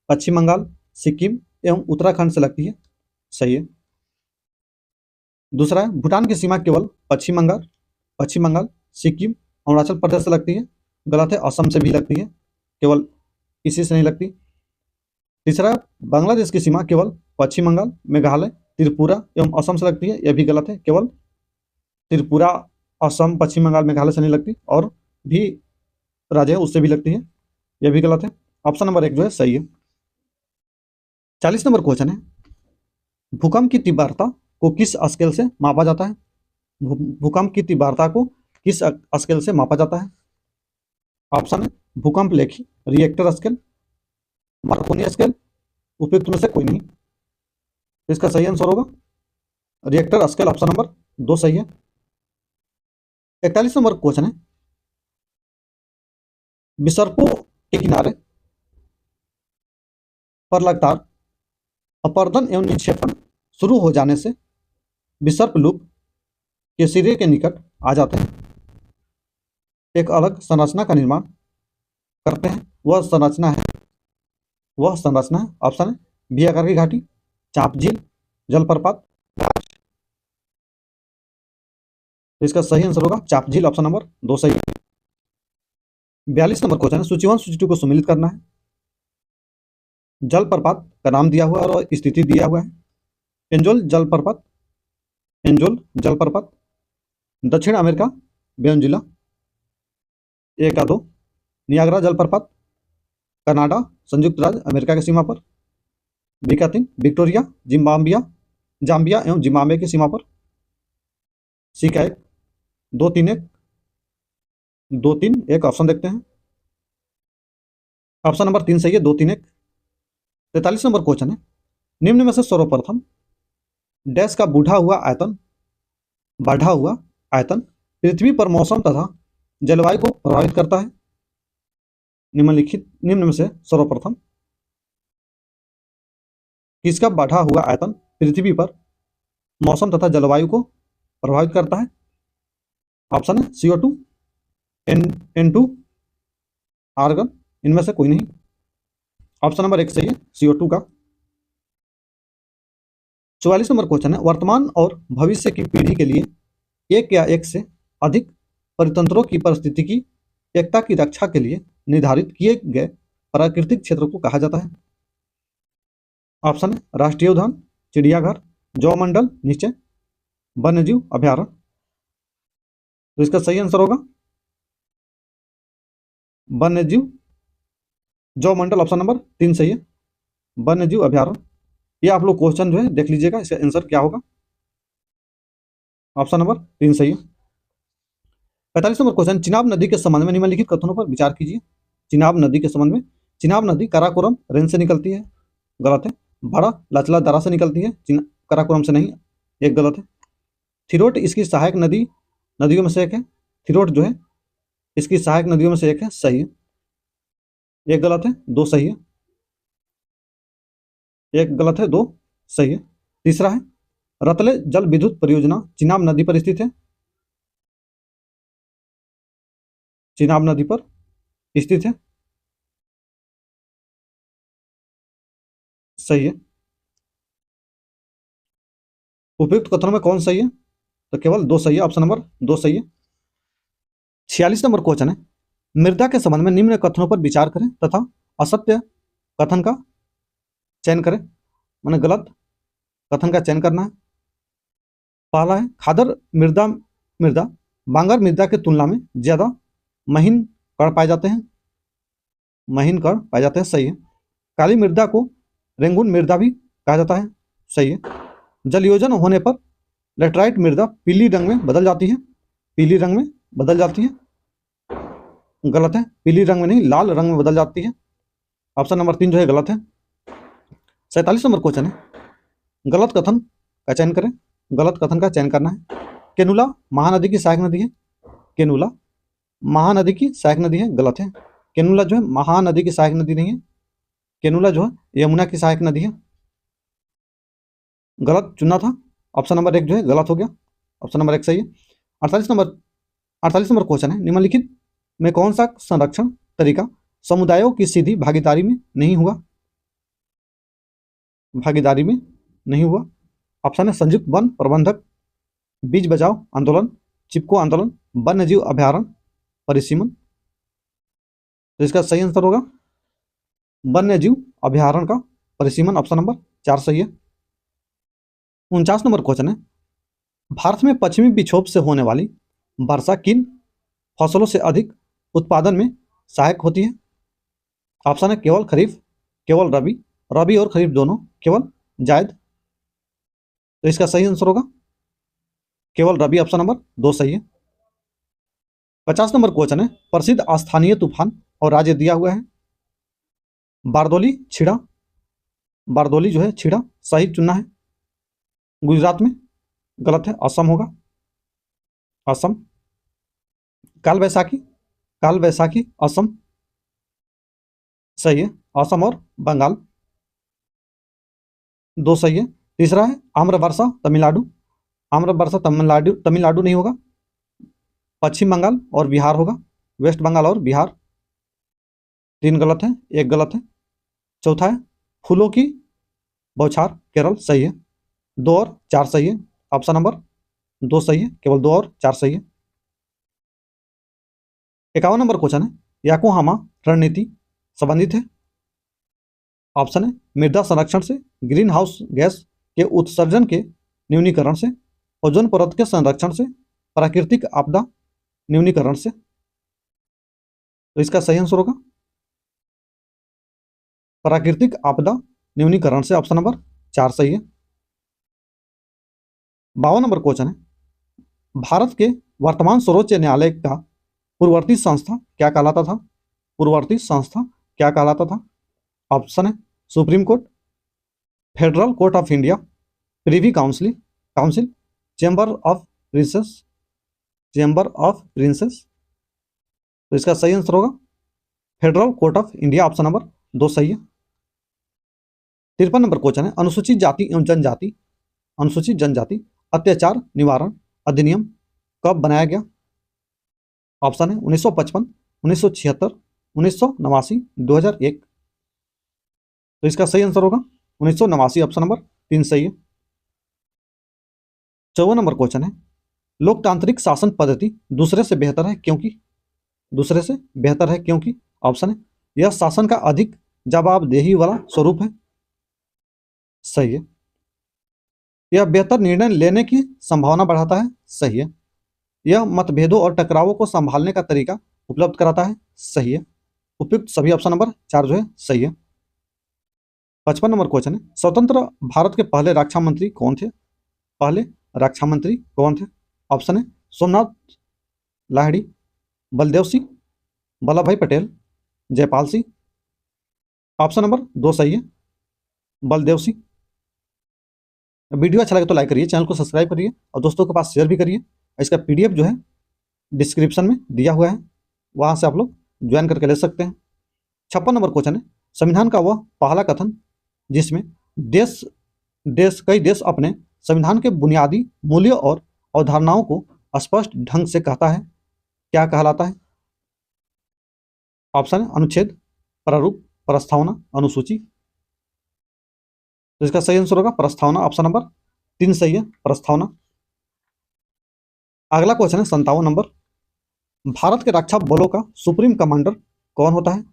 पश्चिम बंगाल, सिक्किम एवं उत्तराखंड से लगती है। सही है। दूसरा है, भूटान की सीमा केवल पश्चिम बंगाल, सिक्किम, अरुणाचल प्रदेश से लगती है। गलत है, असम से भी लगती है, केवल इसी से नहीं लगती। तीसरा, बांग्लादेश की सीमा केवल पश्चिम बंगाल, मेघालय, त्रिपुरा एवं असम से लगती है। यह भी गलत है, केवल त्रिपुरा, असम, पश्चिम बंगाल, मेघालय से नहीं लगती, और भी राज्य है उससे भी लगती है। यह भी गलत है। ऑप्शन नंबर 1 जो है सही है। 40 नंबर क्वेश्चन है, भूकंप की तीव्रता को किस स्केल से मापा जाता है। भूकंप की तीव्रता को किस स्केल से मापा जाता है। ऑप्शन है, भूकंप Lekhi, Richter scale, Markovnikov scale, उपयुक्त में से कोई नहीं। इसका सही आंसर होगा रिएक्टर स्केल, ऑप्शन नंबर 2 सही है। 41 नंबर क्वेश्चन है, विसर्पों के किनारे पर लगातार अपर्दन एवं निक्षेपण शुरू हो जाने से विसर्प लूप के सिरे के निकट आ जाते हैं, एक अलग संरचना का निर्माण करते हैं। वह संरचना है ऑप्शन है, वी आकार की घाटी, चाप झील, जलप्रपात। इसका सही आंसर होगा चाप झील, ऑप्शन नंबर 2 सही है। 42 नंबर क्वेश्चन है, सूची 1 सूची 2 को सम्मिलित करना है। जलप्रपात का नाम दिया हुआ है और स्थिति दिया हुआ है। एंजोल जलप्रपात दक्षिण अमेरिका, वेनेजुएला। 1 या 2, नियाग्रा जलप्रपात कनाडा, संयुक्त राज्य अमेरिका की सीमा पर। बी का 3, विक्टोरिया, जाम्बिया एवं जिम्बाब्वे की सीमा पर। सी का 1, 2 3 1, 2 3 1 ऑप्शन देखते हैं। ऑप्शन नंबर 3 सही है, 2 3 1। 43 नंबर क्वेश्चन है, निम्न में से सर्वप्रथम डैश का बढ़ा हुआ आयतन पृथ्वी पर मौसम तथा जलवायु को प्रभावित करता है। निम्न में से सर्वप्रथम किसका बढ़ा हुआ आयतन पृथ्वी पर मौसम तथा जलवायु को प्रभावित करता है। ऑप्शन है, CO2, N2, आर्गन। इनमें से कोई नहीं। ऑप्शन नंबर 1 सही है, CO2 का। 44 नंबर क्वेश्चन है, वर्तमान और भविष्य की पीढ़ी के लिए एक या एक से अधिक परितंत्रों की पारिस्थितिकी एकता की रक्षा के लिए निर्धारित किए गए प्राकृतिक क्षेत्र को कहा जाता है। ऑप्शन है, राष्ट्रीय उद्यान, चिड़ियाघर, जैव मंडल नीचे, वन्यजीव अभ्यारण्य। तो इसका सही आंसर होगा वन्यजीव जैव मंडल, ऑप्शन नंबर 3 सही है, वन्यजीव अभ्यारण्य। ये आप लोग क्वेश्चन जो है देख लीजिएगा, इसका आंसर क्या होगा, ऑप्शन नंबर 3 सही है। 45 नंबर क्वेश्चन, चिनाब नदी के संबंध में निम्नलिखित कथनों पर विचार कीजिए। चिनाब नदी के संबंध में, चिनाब नदी काराकोरम रेंज से निकलती है, गलत है। बड़ा लचला दरा से निकलती है, काराकोरम से नहीं, एक गलत है। थिरोट इसकी सहायक नदियों में से एक है, थिरोट जो है इसकी सहायक नदियों में से एक है, सही है। एक गलत है, दो सही है, एक गलत है, दो सही है। तीसरा है, रतले जल विद्युत परियोजना चिनाब नदी पर स्थित है, चिनाब नदी पर स्थित है, सही है। उपयुक्त कथनों में कौन सही है, तो केवल दो सही है, ऑप्शन नंबर 2 सही है। 46 नंबर क्वेश्चन है, मृदा के संबंध में निम्न कथनों पर विचार करें तथा असत्य कथन का चयन करें, माने गलत कथन का चयन करना है। पहला है, खादर मृदा बांगर मृदा की तुलना में ज्यादा महीन कण पाए जाते हैं, महीन कण पाए जाते हैं, सही है। काली मृदा को रेंगून मृदा भी कहा जाता है, सही है। जलयोजन होने पर लेटराइट मृदा पीली रंग में बदल जाती है, पीली रंग में बदल जाती है, गलत है। पीली रंग में नहीं, लाल रंग में बदल जाती है, ऑप्शन नंबर 3 जो है गलत है। 47 नंबर क्वेश्चन है, गलत कथन का चयन करें, गलत कथन का चयन करना है। केनुला महानदी की सहायक नदी है, केनुला महानदी की सहायक नदी है, गलत है। केनुला जो है महानदी की सहायक नदी नहीं है, केनुला जो है यमुना की सहायक नदी है, गलत चुनना था, ऑप्शन नंबर 1 जो है गलत हो गया, ऑप्शन नंबर 1 सही है। 48 नंबर क्वेश्चन है, निम्नलिखित में कौन सा संरक्षण तरीका समुदायों की सीधी भागीदारी में नहीं हुआ, भागीदारी में नहीं हुआ। ऑप्शन है, संयुक्त वन प्रबंधक, बीज बचाओ आंदोलन, चिपको आंदोलन, वन्यजीव अभ्यारण्य परिसीमन। तो इसका सही आंसर होगा वन्यजीव अभ्यारण्य का परिसीमन, ऑप्शन नंबर 4 सही है। 49 नंबर क्वेश्चन है, भारत में पश्चिमी विक्षोभ से होने वाली वर्षा किन फसलों से अधिक उत्पादन में सहायक होती है। ऑप्शन है, केवल खरीफ, केवल रबी, रबी और खरीफ दोनों, केवल जायद। तो इसका सही आंसर होगा केवल रबी, ऑप्शन नंबर 2 सही है। 50 नंबर क्वेश्चन है, प्रसिद्ध स्थानीय तूफान और राज्य दिया हुआ है। बारदोली छिड़ा, बारदोली जो है छिड़ा, सही चुनना है। गुजरात में, गलत है, असम होगा, असम। काल वैसाखी, काल वैसाखी असम, सही है, असम और बंगाल, 2 सही है। तीसरा है, आम्र वर्षा तमिलनाडु, आम्र वर्षा तमिलनाडु, तमिलनाडु नहीं होगा, पश्चिम बंगाल और बिहार होगा, वेस्ट बंगाल और बिहार। 3 गलत है, 1 गलत है। चौथा है, फूलों की बौछार केरल, सही है, 2 और 4 सही है, ऑप्शन नंबर 2 सही है, केवल 2 और 4 सही है। 51 नंबर क्वेश्चन है, याकोहामा रणनीति संबंधित है। ऑप्शन है, मृदा संरक्षण से, ग्रीन हाउस गैस के उत्सर्जन के न्यूनीकरण से, ओजोन परत के संरक्षण से, प्राकृतिक आपदा न्यूनीकरण से। तो इसका सही आंसर होगा प्राकृतिक आपदा न्यूनीकरण से, ऑप्शन नंबर 4 सही है। 52 नंबर क्वेश्चन है, भारत के वर्तमान सर्वोच्च न्यायालय का पूर्ववर्ती संस्था क्या कहलाता था, पूर्ववर्ती संस्था क्या कहलाता था। ऑप्शन है, Supreme Court, Federal Court of India, Privy Council, Chamber of Princes, Chamber of Princes. तो इसका सही आंसर होगा Federal Court of India, option number 2 सही है। 53 नंबर क्वेश्चन है, अनुसूचित जाति एवं जनजाति, अनुसूचित जनजाति अत्याचार निवारण अधिनियम कब बनाया गया। ऑप्शन है, 1955, 1976, 1989, 2001। तो इसका सही आंसर होगा 1989, ऑप्शन नंबर 3 सही है। 54 नंबर क्वेश्चन है, लोकतांत्रिक शासन पद्धति दूसरे से बेहतर है क्योंकि, दूसरे से बेहतर है क्योंकि। ऑप्शन है, यह शासन का अधिक जवाबदेही वाला स्वरूप है, सही है। यह बेहतर निर्णय लेने की संभावना बढ़ाता है, सही है। यह मतभेदों और टकरावों को संभालने का तरीका उपलब्ध कराता है, सही है। उपयुक्त सभी ऑप्शन नंबर 4 जो है सही है। 55 नंबर क्वेश्चन है, स्वतंत्र भारत के पहले रक्षा मंत्री कौन थे? पहले रक्षा मंत्री कौन थे? ऑप्शन है सोमनाथ लाहिड़ी, बलदेव सिंह, वल्लभ भाई पटेल, जयपाल सिंह। ऑप्शन नंबर 2 सही है, बलदेव सिंह। वीडियो अच्छा लगे तो लाइक करिए, चैनल को सब्सक्राइब करिए और दोस्तों के पास शेयर भी करिए। इसका पीडीएफ जो है डिस्क्रिप्शन में दिया हुआ है, वहां से आप लोग ज्वाइन करके ले सकते हैं। 56 नंबर क्वेश्चन है, संविधान का वह पहला कथन जिसमें कई देश अपने संविधान के बुनियादी मूल्यों और अवधारणाओं को स्पष्ट ढंग से कहता है, क्या कहलाता है? ऑप्शन है अनुच्छेद, प्रारूप, प्रस्तावना, अनुसूची। तो इसका सही आंसर होगा प्रस्तावना। ऑप्शन नंबर 3 सही है, प्रस्तावना। अगला क्वेश्चन है 57 नंबर, भारत के रक्षा बलों का सुप्रीम कमांडर कौन होता है?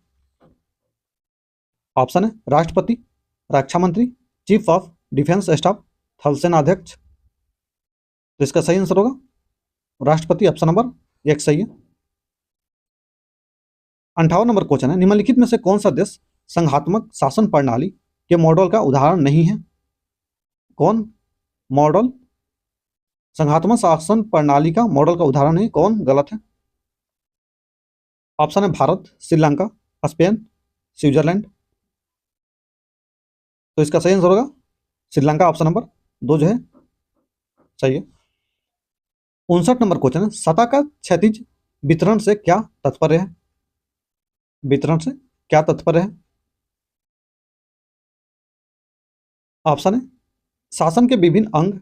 ऑप्शन है राष्ट्रपति, रक्षा मंत्री, चीफ ऑफ डिफेंस स्टाफ, थल सेना अध्यक्ष। तो इसका सही आंसर होगा राष्ट्रपति। ऑप्शन नंबर 1 सही है। 58 नंबर क्वेश्चन है, निम्नलिखित में से कौन सा देश संघात्मक शासन प्रणाली के मॉडल का उदाहरण नहीं है? कौन मॉडल संघात्मक शासन प्रणाली का मॉडल का उदाहरण है, कौन गलत है? ऑप्शन है भारत, श्रीलंका, स्पेन, स्विट्जरलैंड। तो इसका सही आंसर होगा श्रीलंका। ऑप्शन नंबर 2 जो है सही है। 59 नंबर क्वेश्चन है, सतह का क्षैतिज वितरण से क्या तात्पर्य है? वितरण से क्या तात्पर्य है? ऑप्शन है शासन के विभिन्न अंग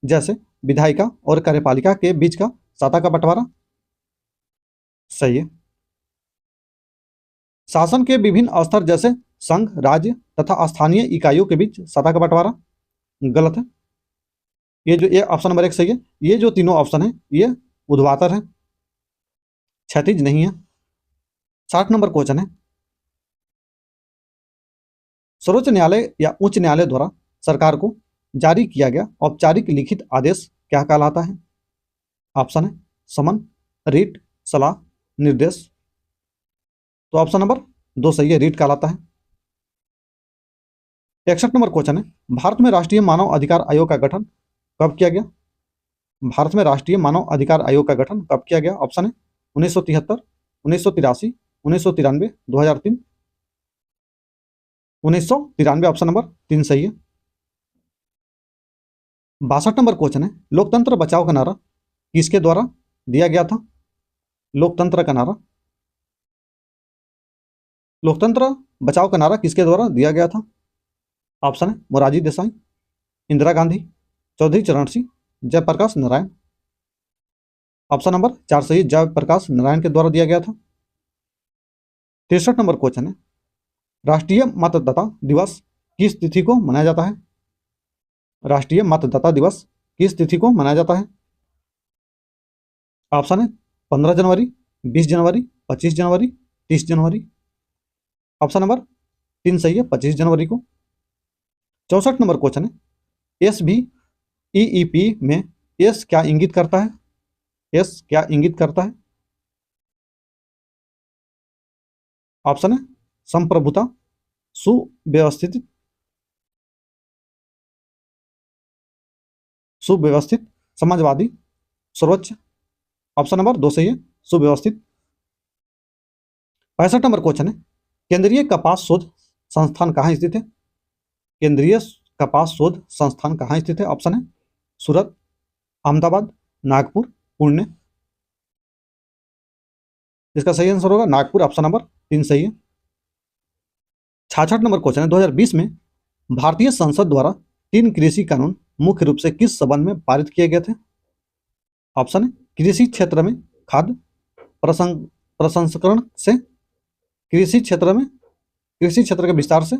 जैसे विधायिका और कार्यपालिका के बीच का सत्ता का बंटवारा, सही है। शासन के विभिन्न स्तर जैसे संघ, राज्य तथा स्थानीय इकाइयों के बीच सत्ता का बंटवारा, गलत है। ये ऑप्शन नंबर 1 सही है। ये जो तीनों ऑप्शन है ये ऊर्ध्वाधर है, क्षैतिज नहीं है। 60 नंबर क्वेश्चन है, सर्वोच्च न्यायालय या उच्च न्यायालय द्वारा सरकार को जारी किया गया औपचारिक लिखित आदेश क्या कहलाता है? ऑप्शन है समन, रीट, सलाह, निर्देश। तो ऑप्शन नंबर 2 सही है, रीट कहलाता है। 61 नंबर क्वेश्चन है, भारत में राष्ट्रीय मानव अधिकार आयोग का गठन कब किया गया? भारत में राष्ट्रीय मानव अधिकार आयोग का गठन कब किया गया? ऑप्शन है 1973, 1983, 1993, 2003। 1993 ऑप्शन नंबर 3 सही है। 62 नंबर क्वेश्चन है, लोकतंत्र बचाओ का नारा किसके द्वारा दिया गया था? लोकतंत्र का नारा, लोकतंत्र बचाओ का नारा किसके द्वारा दिया गया था? ऑप्शन है मोरारजी देसाई, इंदिरा गांधी, चौधरी चरण सिंह, जयप्रकाश नारायण। ऑप्शन नंबर 4 सही, जयप्रकाश नारायण के द्वारा दिया गया था। 63 नंबर क्वेश्चन है, राष्ट्रीय मतदाता दिवस किस तिथि को मनाया जाता है? राष्ट्रीय मतदाता दिवस किस तिथि को मनाया जाता है? ऑप्शन है 15 जनवरी, 20 जनवरी, 25 जनवरी, 30 जनवरी। ऑप्शन नंबर 3 सही है, 25 जनवरी को। 64 नंबर क्वेश्चन है, SBEEP में एस क्या इंगित करता है? एस क्या इंगित करता है? ऑप्शन है संप्रभुता, सुव्यवस्थित, समाजवादी, सर्वोच्च। ऑप्शन नंबर 2 सही है, सुव्यवस्थित। 65 नंबर क्वेश्चन है, केंद्रीय कपास शोध संस्थान कहाँ स्थित है? केंद्रीय कपास शोध संस्थान कहाँ स्थित है? ऑप्शन है सूरत, अहमदाबाद, नागपुर, पुणे। इसका सही आंसर होगा नागपुर। ऑप्शन नंबर 3 सही है। 66 नंबर क्वेश्चन है, 2020 में भारतीय संसद द्वारा 3 कृषि कानून मुख्य रूप से किस संबंध में पारित किए गए थे? ऑप्शन है कृषि क्षेत्र में खाद्य प्रसंस्करण से, कृषि क्षेत्र के विस्तार से,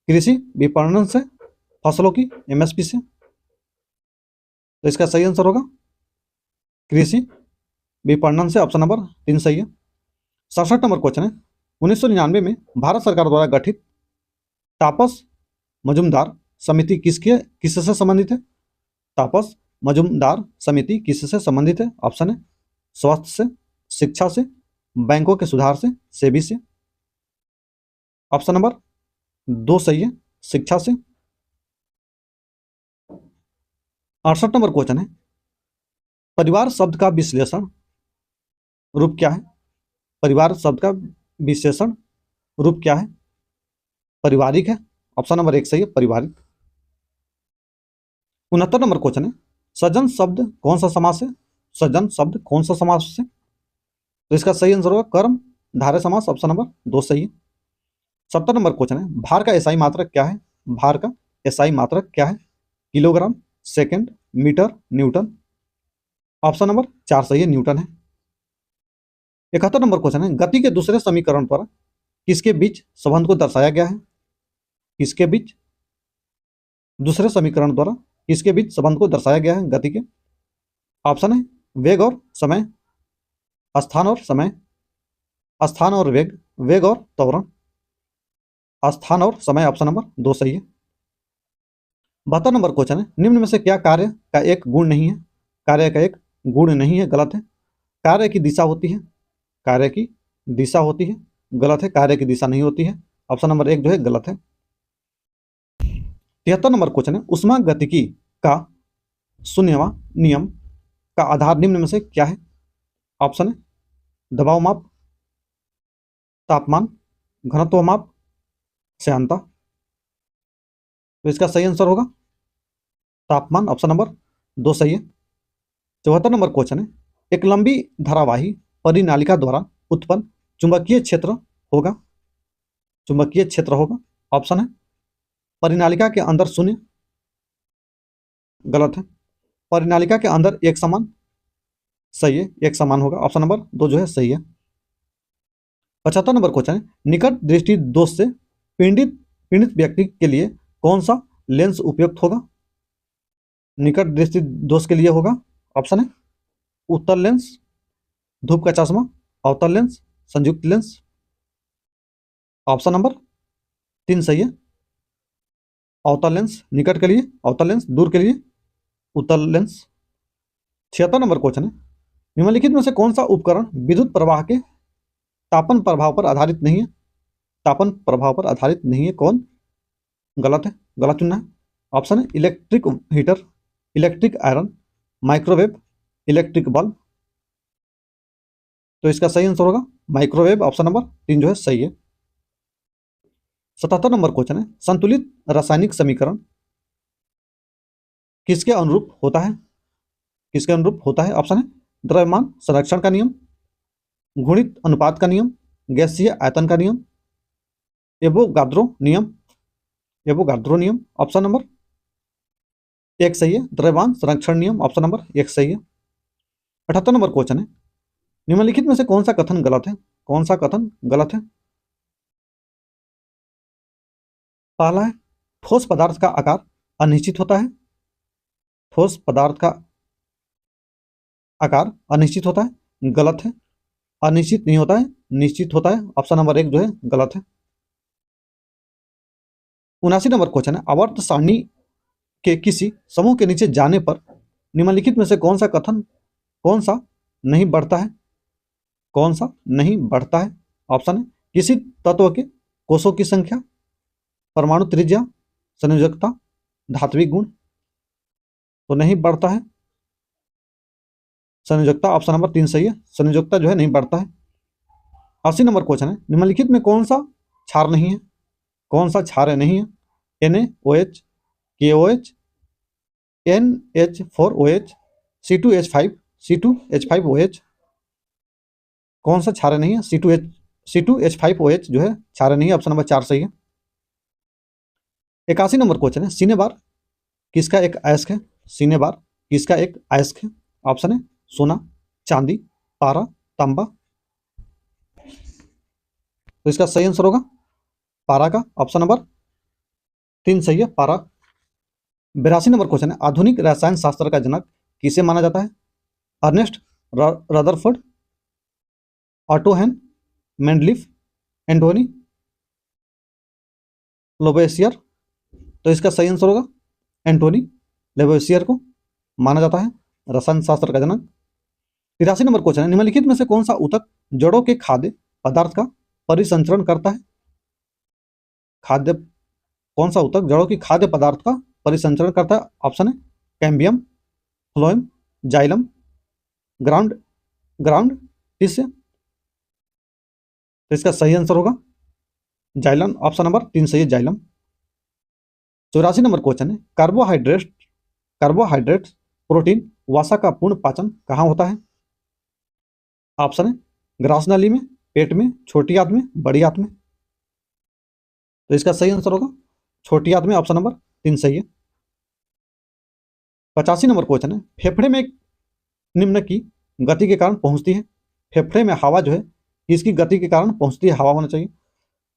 कृषि विपणन से, फसलों की MSP से। तो इसका सही आंसर होगा कृषि विपणन से। ऑप्शन नंबर 3 सही है। 67 नंबर क्वेश्चन है, 1999 में भारत सरकार द्वारा गठित तापस मजुमदार समिति किससे संबंधित है? तापस मजुमदार समिति किससे संबंधित है? ऑप्शन है स्वास्थ्य से, शिक्षा से, बैंकों के सुधार से, सेबी से। ऑप्शन नंबर 2 सही है, शिक्षा से। 68 नंबर क्वेश्चन है, परिवार शब्द का विश्लेषण रूप क्या है? परिवार शब्द का विशेषण रूप क्या है? पारिवारिक है। ऑप्शन नंबर 1 सही है, पारिवारिक। 69 नंबर क्वेश्चन है, सज्जन शब्द कौन सा समास है? सज्जन शब्द कौन सा समास है? तो इसका सही आंसर होगा कर्म धारय समास। ऑप्शन नंबर 2 सही है। 70 नंबर क्वेश्चन है, भार का एसआई मात्रक क्या है? भार का एसआई मात्रक क्या है? Kilogram, second, metre, newton. Option number 4 सही है, न्यूटन है। 71 नंबर क्वेश्चन है, गति के दूसरे समीकरण पर किसके बीच संबंध को दर्शाया गया है? किसके बीच, दूसरे समीकरण द्वारा किसके बीच संबंध को दर्शाया गया है गति के? ऑप्शन है वेग और समय, स्थान और समय, स्थान और वेग, वेग और त्वरण, स्थान और समय। ऑप्शन नंबर 2 सही है। 72 नंबर क्वेश्चन है, निम्न में से क्या कार्य का एक गुण नहीं है? कार्य का एक गुण नहीं है, गलत है। कार्य की दिशा होती है, कार्य की दिशा होती है, गलत है। कार्य की दिशा नहीं होती है। ऑप्शन नंबर 1 जो है गलत है। 73 नंबर क्वेश्चन है, ऊष्मागतिकी का शून्यवां नियम का आधार निम्न में से क्या है? ऑप्शन है दबाव माप, तापमान, घनत्व माप, श्यानता। तो इसका सही आंसर होगा तापमान। ऑप्शन नंबर 2 सही है। 74 नंबर क्वेश्चन है, एक लंबी धारावाही परिनालिका द्वारा उत्पन्न चुंबकीय क्षेत्र होगा, चुंबकीय क्षेत्र होगा। ऑप्शन है परिनालिका के अंदर शून्य, गलत है। परिनालिका के अंदर एक समान, सही है, एक समान होगा। ऑप्शन नंबर 2 जो है सही है। 75 नंबर क्वेश्चन है, निकट दृष्टि दोष से पीड़ित पीड़ित व्यक्ति के लिए कौन सा लेंस उपयुक्त होगा? निकट दृष्टि दोष के लिए होगा, ऑप्शन है उत्तल लेंस, धूप का चश्मा, अवतल लेंस, संयुक्त लेंस। ऑप्शन नंबर 3 सही है, अवतल लेंस निकट के लिए, अवतल लेंस दूर के लिए उत्तल लेंस। 76 नंबर क्वेश्चन है, निम्नलिखित में से कौन सा उपकरण विद्युत प्रवाह के तापन प्रभाव पर आधारित नहीं है? तापन प्रभाव पर आधारित नहीं है, कौन? गलत है, गलत चुनना है। ऑप्शन है electric heater, electric iron, microwave, electric bulb. तो इसका सही आंसर होगा माइक्रोवेव। ऑप्शन नंबर 3 जो है सही है। 77 नंबर क्वेश्चन है, संतुलित रासायनिक समीकरण किसके अनुरूप होता है? किसके अनुरूप होता है? ऑप्शन है द्रव्यमान संरक्षण का नियम, गुणित अनुपात का नियम, गैसीय आयतन का नियम, एवोगाद्रो नियम, एवोगाद्रो नियम। ऑप्शन नंबर 1 सही है, द्रव्यमान संरक्षण नियम। ऑप्शन नंबर 1 सही है। 78 नंबर क्वेश्चन है, निम्नलिखित में से कौन सा कथन गलत है? कौन सा कथन गलत है? पहला है ठोस पदार्थ का आकार अनिश्चित होता है, ठोस पदार्थ का आकार अनिश्चित होता है, गलत है। अनिश्चित नहीं होता है, निश्चित होता है। ऑप्शन नंबर 1 जो है गलत है। 79 नंबर क्वेश्चन है, आवर्त सारणी के किसी समूह के नीचे जाने पर निम्नलिखित में से कौन सा कथन, कौन सा नहीं बढ़ता है? कौन सा नहीं बढ़ता है? ऑप्शन है किसी तत्व के कोषों की संख्या, परमाणु त्रिज्या, संयोजकता, धात्विक गुण। तो नहीं बढ़ता है संयोजकता। ऑप्शन नंबर 3 सही है, संयोजकता जो है नहीं बढ़ता है। 80 नंबर क्वेश्चन है, निम्नलिखित में कौन सा क्षार नहीं है? कौन सा क्षार नहीं है? NaOH, KOH, NH4OH, C2H5, C2H5OH। कौन सा क्षार नहीं है? C2H5OH जो है क्षार नहीं है। ऑप्शन नंबर 4 सही है। 81 नंबर क्वेश्चन है, सीने बार किसका एक अयस्क है? सीने बार किसका एक अयस्क है? ऑप्शन है सोना, चांदी, पारा, तांबा। तो इसका सही आंसर होगा पारा का। ऑप्शन नंबर 3 सही है, पारा। 82 नंबर क्वेश्चन है, आधुनिक रसायन शास्त्र का जनक किसे माना जाता है? अर्नेस्ट रदरफोर्ड, ऑटो हैन, मेंडलीफ, एंटोनी लेवोसियर। तो इसका सही आंसर होगा एंटोनी लेवोसियर को। माना जाता है, रसायन शास्त्र का जनक। 83 नंबर क्वेश्चन है, निम्नलिखित में से कौन सा ऊतक जड़ों के खाद्य पदार्थ का परिसंचरण करता है? खाद्य कौन सा ऊतक जड़ों की खाद्य पदार्थ का परिसंचरण करता है? ऑप्शन है cambium, phloem, xylem, ground ground tissue. तो इसका सही आंसर होगा जाइलम, ऑप्शन नंबर 3 सही है, जाइलम। 84 नंबर क्वेश्चन है, कार्बोहाइड्रेट प्रोटीन वसा का पूर्ण पाचन कहाँ होता है? ऑप्शन है ग्रास नाली में, पेट में, छोटी आंत में, बड़ी आंत में। तो इसका सही आंसर होगा छोटी आंत में, ऑप्शन नंबर 3 सही है। 85 नंबर क्वेश्चन है, फेफड़े में निम्न की गति के कारण पहुंचती है। फेफड़े में हवा जो है किसकी गति के कारण पहुंचती है? हवा होना चाहिए।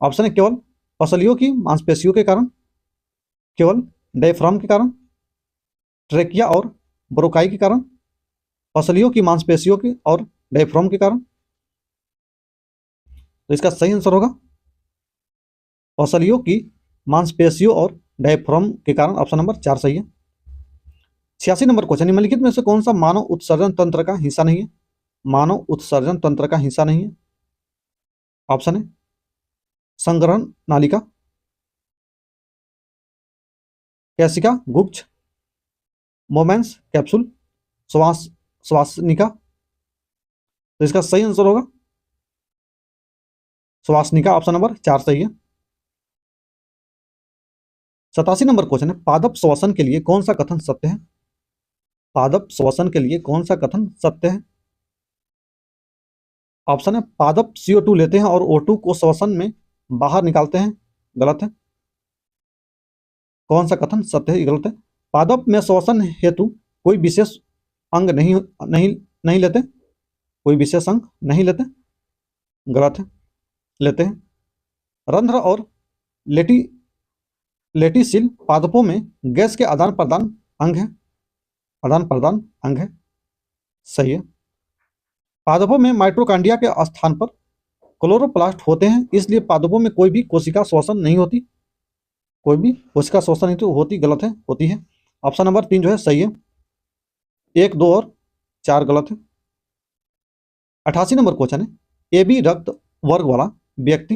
ऑप्शन है केवल पसलियों की मांसपेशियों के कारण, केवल डायफ्राम के कारण, ट्रेकिया और ब्रोकाई के कारण, पसलियों की मांसपेशियों के और डायफ्राम के कारण। तो इसका सही आंसर होगा पसलियों की मांसपेशियों और डायफ्राम के कारण, ऑप्शन नंबर 4 सही है। 86 नंबर क्वेश्चन, निम्नलिखित में से कौन सा मानव उत्सर्जन तंत्र का हिस्सा नहीं है? मानव उत्सर्जन तंत्र का हिस्सा नहीं है। ऑप्शन है संग्रहण नालिका, कैसिका गुच्छ, मोमेंस कैप्सूल, श्वासनिका। तो इसका सही आंसर होगा श्वासनिका, ऑप्शन नंबर 4 सही है। 87 नंबर क्वेश्चन है, पादप श्वसन के लिए कौन सा कथन सत्य है? पादप श्वसन के लिए कौन सा कथन सत्य है? ऑप्शन है पादप CO2 लेते हैं और O2 को श्वसन में बाहर निकालते हैं, गलत है। कौन सा कथन सत्य है? गलत है। पादप में श्वसन हेतु कोई विशेष अंग नहीं नहीं नहीं लेते, कोई विशेष अंग नहीं लेते, गलत है, लेते हैं। रंध्र और लेटिसिल पादपों में गैस के आदान प्रदान अंग है, आदान प्रदान अंग है, सही है। पादपों में माइटोकांड्रिया के स्थान पर क्लोरोप्लास्ट होते हैं, इसलिए पादपों में कोई भी कोशिका श्वसन नहीं होती, कोई भी कोशिका श्वसन नहीं तो होती, गलत है, होती है। ऑप्शन नंबर 3 जो है सही है, 1, 2 और 4 गलत है। 88 नंबर क्वेश्चन है, AB रक्त वर्ग वाला व्यक्ति,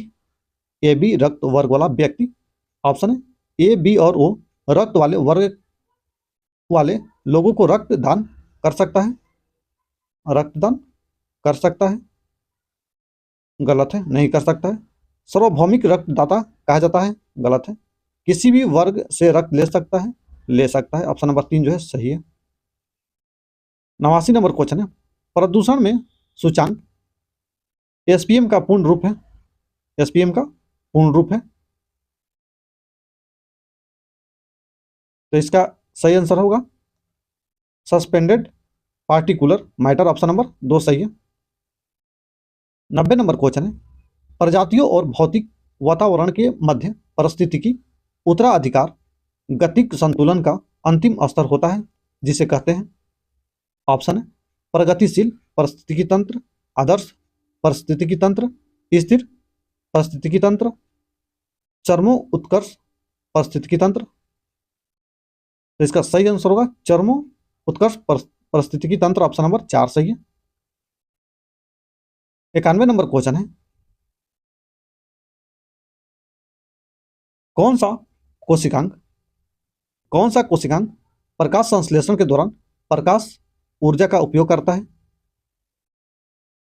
AB रक्त वर्ग वाला व्यक्ति, ऑप्शन है A, B और O रक्त वाले वर्ग वाले लोगों को रक्तदान कर सकता है, रक्तदान कर सकता है, गलत है, नहीं कर सकता है। सार्वभौमिक रक्तदाता कहा जाता है, गलत है। किसी भी वर्ग से रक्त ले सकता है, ले सकता है, ऑप्शन नंबर 3 जो है सही है। 89 नंबर क्वेश्चन है, प्रदूषण में सूचांक SPM का पूर्ण रूप है, SPM का पूर्ण रूप है। तो इसका सही आंसर होगा suspended particular matter, option number 2 सही है। 90 नंबर क्वेश्चन है, प्रजातियों और भौतिक वातावरण के मध्य पारिस्थितिकी उत्तराधिकार गतिक संतुलन का अंतिम स्तर होता है, जिसे कहते हैं। ऑप्शन है प्रगतिशील पारिस्थितिकी तंत्र, आदर्श पारिस्थितिकी तंत्र, स्थिर पारिस्थितिकी तंत्र, चरमो उत्कर्ष पारिस्थितिकी तंत्र। तो इसका सही आंसर होगा चरमो उत्कर्ष पारिस्थितिकी तंत्र, ऑप्शन नंबर 4 सही है। 91 नंबर क्वेश्चन है, कौन सा कोशिकांग प्रकाश संश्लेषण के दौरान प्रकाश ऊर्जा का उपयोग करता है?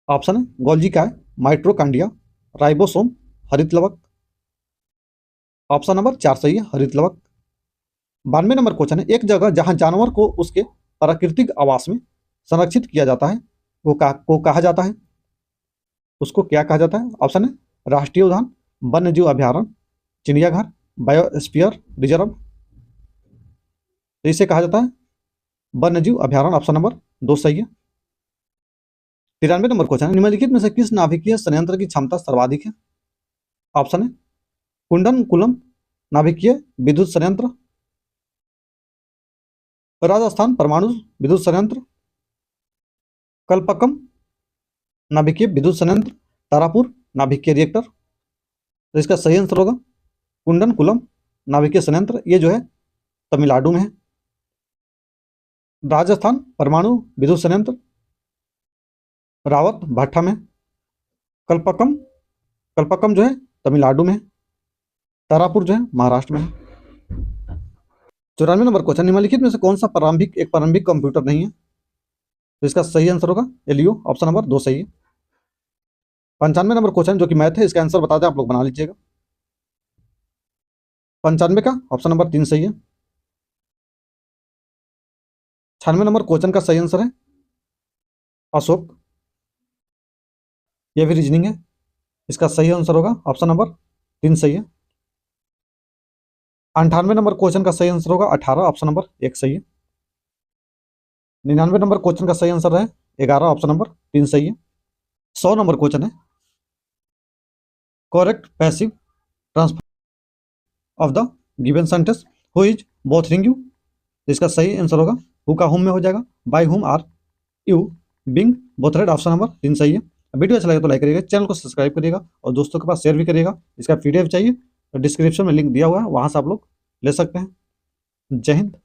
ऑप्शन है गोल्जी काय, माइटोकांड्रिया, राइबोसोम, हरित लवक। ऑप्शन नंबर 4 सही है, हरित लवक। 92 नंबर क्वेश्चन है, एक जगह जहां जानवर को उसके प्राकृतिक आवास में संरक्षित किया जाता है को कहा जाता है, उसको क्या कहा जाता है? ऑप्शन है राष्ट्रीय उद्यान, वन्य जीव अभ्यारण्य, चिड़ियाघर, बायोस्फीयर रिजर्व। तो इसे कहा जाता है वन्य जीव अभ्यारण्य, ऑप्शन नंबर 2 सही है। 93 नंबर क्वेश्चन है, निम्नलिखित में से किस नाभिकीय संयंत्र की क्षमता सर्वाधिक है? ऑप्शन है कुंडनकुलम नाभिकीय विद्युत संयंत्र, राजस्थान परमाणु विद्युत संयंत्र, कल्पकम नाभिकीय विद्युत संयंत्र, तारापुर नाभिकीय रिएक्टर। तो इसका सही आंसर होगा कुंडनकुलम नाभिकीय संयंत्र, ये जो है तमिलनाडु में है। राजस्थान परमाणु विद्युत संयंत्र, रावत भाठा में, कल्पकम कल्पकम जो है तमिलनाडु में, तारापुर जो है महाराष्ट्र में है। 94 नंबर क्वेश्चन, निम्नलिखित में से कौन सा प्रारंभिक कंप्यूटर नहीं है? तो इसका सही आंसर होगा एलियो, ऑप्शन नंबर 2 सही है। 95 नंबर क्वेश्चन जो कि मैथ है, इसका आंसर बता दें, आप लोग बना लीजिएगा। 95 का ऑप्शन नंबर 3 सही है। 96 नंबर क्वेश्चन का सही आंसर है अशोक, यह भी रीजनिंग है। इसका सही आंसर होगा ऑप्शन नंबर 3 सही है। 98 नंबर क्वेश्चन का सही आंसर होगा 18, ऑप्शन नंबर 1 सही है। 99 नंबर क्वेश्चन का सही आंसर है 11, ऑप्शन नंबर 3 सही है। 100 नंबर क्वेश्चन है correct passive transfer of the given sentence who is bothering you. इसका सही आंसर होगा हु का हुम में हो जाएगा, by whom are you being bothered, option number 3 सही है। वीडियो अच्छा लगे तो लाइक करिएगा, चैनल को सब्सक्राइब करिएगा और दोस्तों के पास शेयर भी करिएगा। इसका पीडीएफ चाहिए तो डिस्क्रिप्शन में लिंक दिया हुआ है, वहां से आप लोग ले सकते हैं। जय हिंद।